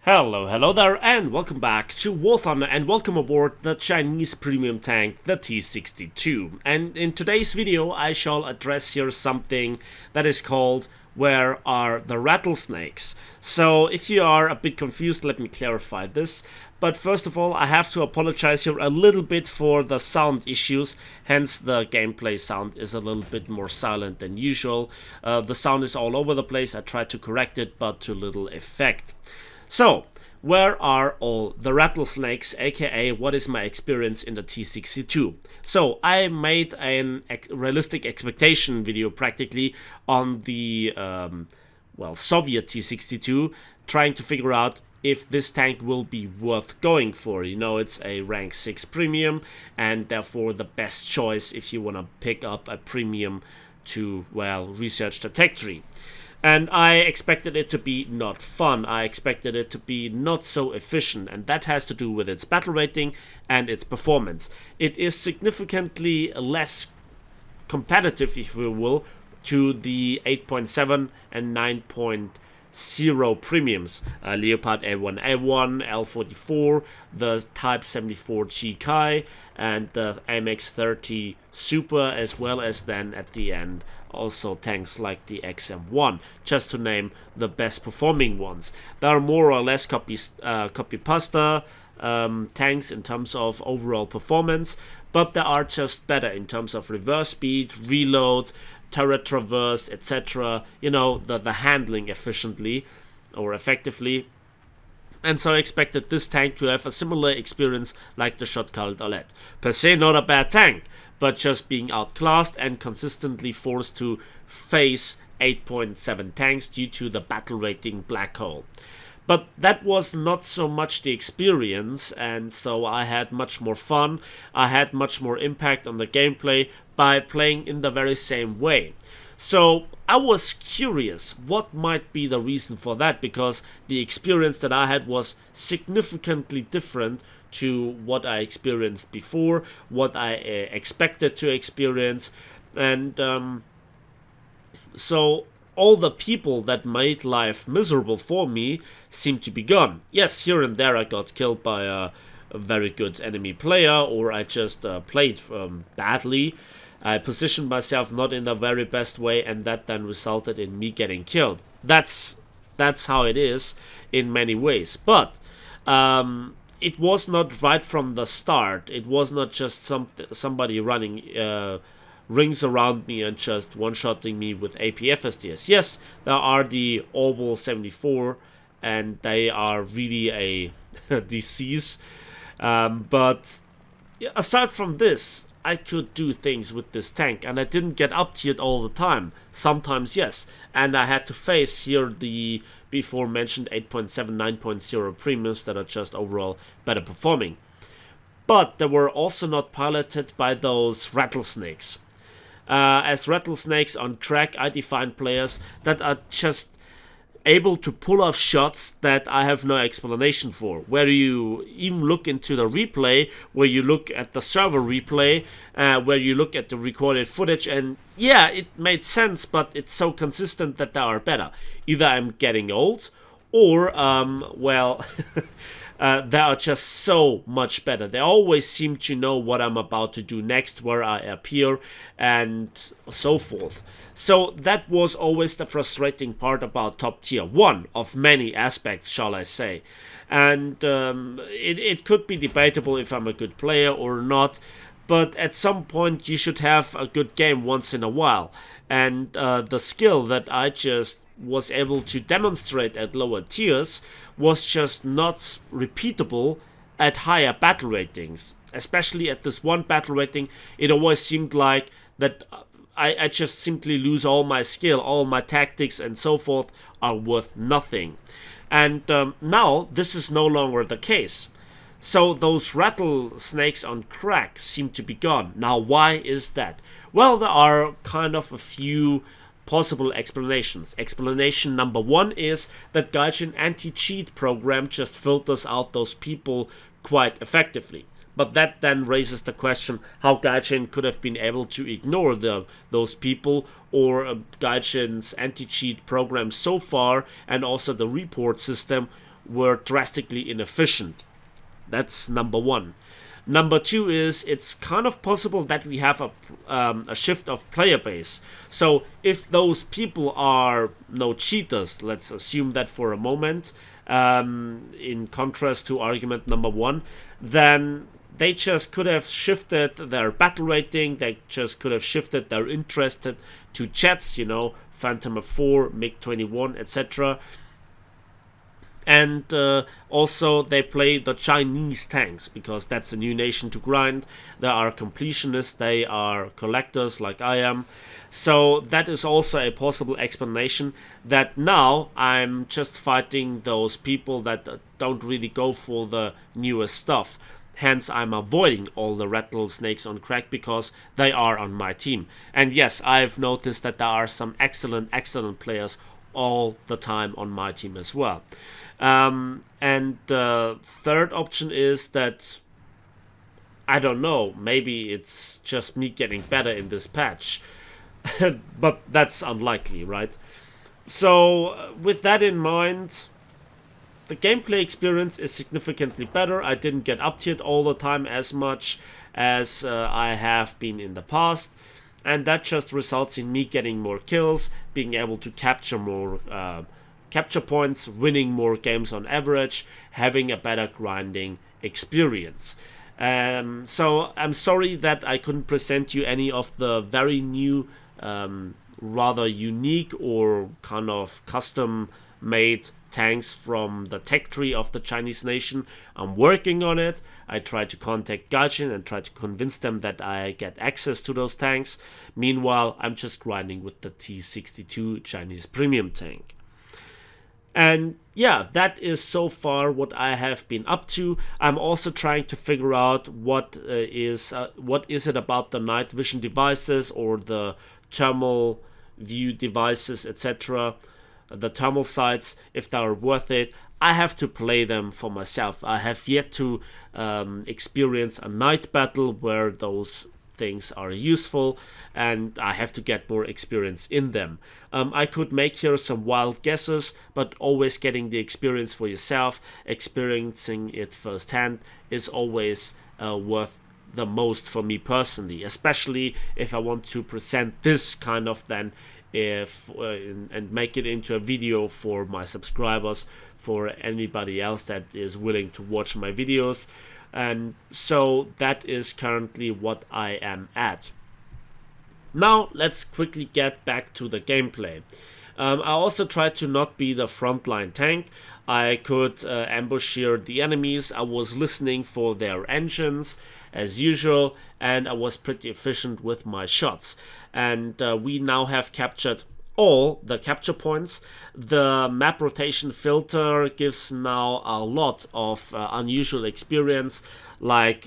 Hello there, and welcome back to War Thunder, and welcome aboard the Chinese premium tank, the T-62. And in today's video, I shall address here something that is called "Where are the rattlesnakes?" So, if you are a bit confused, let me clarify this. But first of all, I have to apologize here a little bit for the sound issues, hence the gameplay sound is a little bit more silent than usual. The sound is all over the place, I tried to correct it, but to little effect. So, where are all the rattlesnakes, aka what is my experience in the T-62? So, I made a realistic expectation video practically on the, Soviet T-62, trying to figure out if this tank will be worth going for. You know, it's a rank 6 premium, and therefore the best choice if you want to pick up a premium to, research the tech tree. And I expected it to be not fun, I expected it to be not so efficient, and that has to do with its battle rating and its performance. It is significantly less competitive, if you will, to the 8.7 and 9.0 premiums. Leopard A1A1, L44, the Type 74G Kai, and the MX-30 Super, as well as then at the end also tanks like the XM1, just to name the best performing ones. There are more or less copy pasta tanks in terms of overall performance, but they are just better in terms of reverse speed, reload, turret traverse, etc. You know, the handling efficiently or effectively. And so I expected this tank to have a similar experience like the Shotguard Alette. Per se not a bad tank, but just being outclassed and consistently forced to face 8.7 tanks due to the battle rating black hole. But that was not so much the experience, and so I had much more fun, I had much more impact on the gameplay by playing in the very same way. So I was curious what might be the reason for that, because the experience that I had was significantly different to what I experienced before, what I expected to experience, and so all the people that made life miserable for me seemed to be gone. Yes, here and there I got killed by a very good enemy player, or I just played badly. I positioned myself not in the very best way, and that then resulted in me getting killed. That's how it is in many ways. But it was not right from the start. It was not just somebody running rings around me and just one-shotting me with APFSTS. Yes, there are the Orbital 74, and they are really a disease. But aside from this, I could do things with this tank, and I didn't get up-tiered all the time. Sometimes, yes. And I had to face here the before mentioned 8.7, 9.0 premiums that are just overall better performing. But they were also not piloted by those rattlesnakes. As rattlesnakes on track, I define players that are just able to pull off shots that I have no explanation for. Where you even look into the replay, where you look at the server replay, where you look at the recorded footage, and yeah, it made sense, but it's so consistent that they are better. Either I'm getting old, or, they are just so much better. They always seem to know what I'm about to do next, where I appear, and so forth. So that was always the frustrating part about top tier. One of many aspects, shall I say. And it could be debatable if I'm a good player or not, but at some point you should have a good game once in a while. And the skill that I just was able to demonstrate at lower tiers was just not repeatable at higher battle ratings. Especially at this one battle rating, it always seemed like that I just simply lose all my skill, all my tactics and so forth are worth nothing. And now this is no longer the case. So those rattlesnakes on crack seem to be gone. Now why is that? Well, there are kind of a few possible explanations. Explanation number one is that Gaijin anti-cheat program just filters out those people quite effectively. But that then raises the question how Gaijin could have been able to ignore those people, or Gaijin's anti-cheat program so far, and also the report system were drastically inefficient. That's number one. Number two is it's kind of possible that we have a shift of player base. So if those people are no cheaters, let's assume that for a moment, in contrast to argument number one, then they just could have shifted their battle rating, they just could have shifted their interest to jets, Phantom F4, MiG-21, etc. And also they play the Chinese tanks, because that's a new nation to grind. They are completionists, they are collectors like I am. So that is also a possible explanation, that now I'm just fighting those people that don't really go for the newest stuff. Hence I'm avoiding all the rattlesnakes on crack because they are on my team. And yes, I've noticed that there are some excellent players all the time on my team as well. And the third option is that, I don't know, maybe it's just me getting better in this patch. But that's unlikely, right? So with that in mind, the gameplay experience is significantly better. I didn't get up-tiered all the time as much as I have been in the past. And that just results in me getting more kills, being able to capture more capture points, winning more games on average, having a better grinding experience. So I'm sorry that I couldn't present you any of the very new, rather unique or kind of custom-made tanks from the tech tree of the Chinese nation. I'm working on it. I try to contact Gaijin and try to convince them that I get access to those tanks. Meanwhile, I'm just grinding with the T-62 Chinese premium tank. And yeah, that is so far what I have been up to. I'm also trying to figure out what is it about the night vision devices or the thermal view devices, etc., the thermal sights, if they are worth it. I have to play them for myself. I have yet to experience a night battle where those things are useful, and I have to get more experience in them. I could make here some wild guesses, but always getting the experience for yourself, experiencing it firsthand, is always worth the most for me personally, especially if I want to present this kind of then and make it into a video for my subscribers, for anybody else that is willing to watch my videos. And so that is currently what I am at. Now let's quickly get back to the gameplay. I also tried to not be the frontline tank. I could ambush here the enemies. I was listening for their engines as usual, and I was pretty efficient with my shots. And we now have captured all the capture points. The map rotation filter gives now a lot of unusual experience, like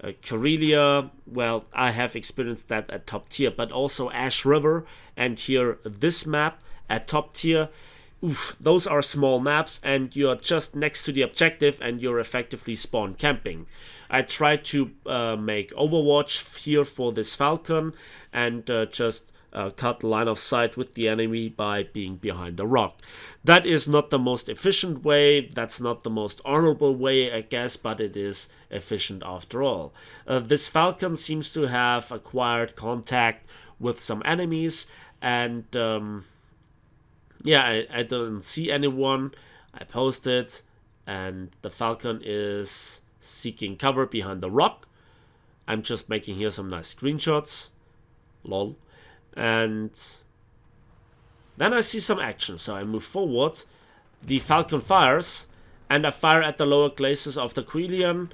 Karelia. Well, I have experienced that at top tier, but also Ash River, and here this map at top tier. Oof, those are small maps and you're just next to the objective and you're effectively spawn camping. I tried to make Overwatch here for this Falcon and just cut line of sight with the enemy by being behind a rock. That is not the most efficient way, that's not the most honorable way, I guess, but it is efficient after all. This Falcon seems to have acquired contact with some enemies, and yeah, I don't see anyone. I posted, and the Falcon is seeking cover behind the rock. I'm just making here some nice screenshots. Lol. And then I see some action, so I move forward. The Falcon fires, and I fire at the lower glacis of the Quilian,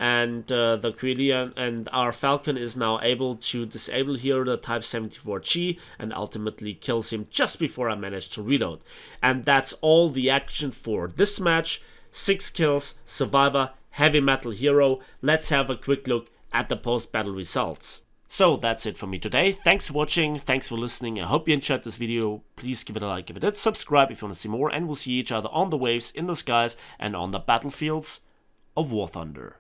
and the Quilian and our Falcon is now able to disable here the Type 74G and ultimately kills him just before I manage to reload. And that's all the action for this match. 6 kills, Survivor, Heavy Metal Hero. Let's have a quick look at the post-battle results. So that's it for me today. Thanks for watching, thanks for listening. I hope you enjoyed this video. Please give it a like if it did, subscribe if you want to see more, and we'll see each other on the waves, in the skies, and on the battlefields of War Thunder.